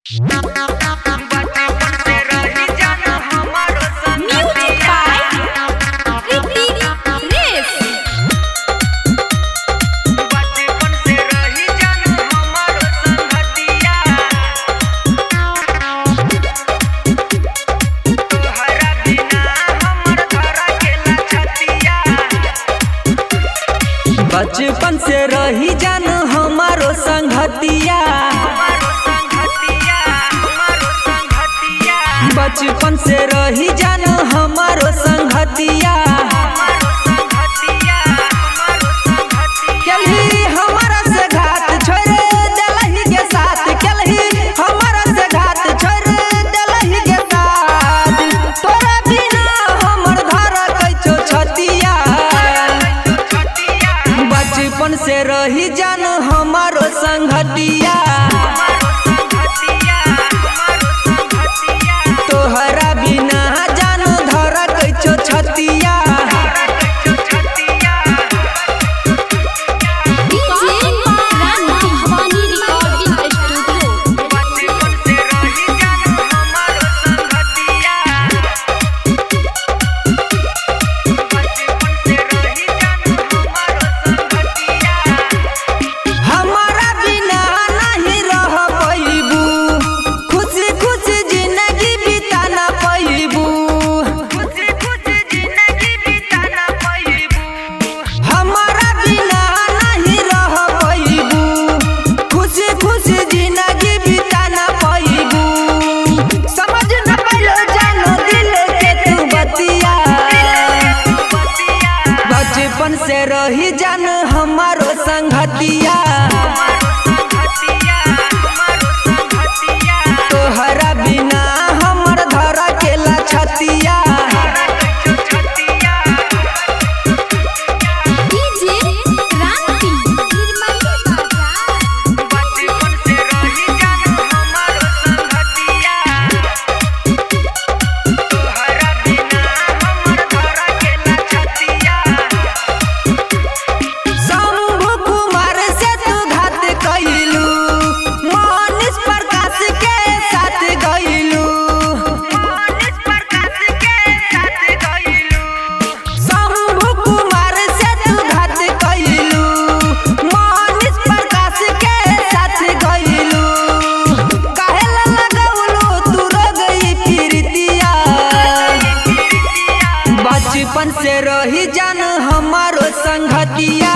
बचपन से रही जान हमारो संगतिया। बचपन से रही जान हमारो संगतिया। केलही हमारा से घाट छोड़ देलही के साथ, केलही हमारा से घाट छोड़ देलही के साथ। तोरा बिना हमर घर कैचो छतिया। बचपन से रही जान हमारो संगतिया। तोहरा बिना जान धर कैचो छतिया। बचपन से रही जान हमारो संगतिया। तोहरा बिना हमर धरा केला छतिया। बचपन से रही जान हमारो संगतिया।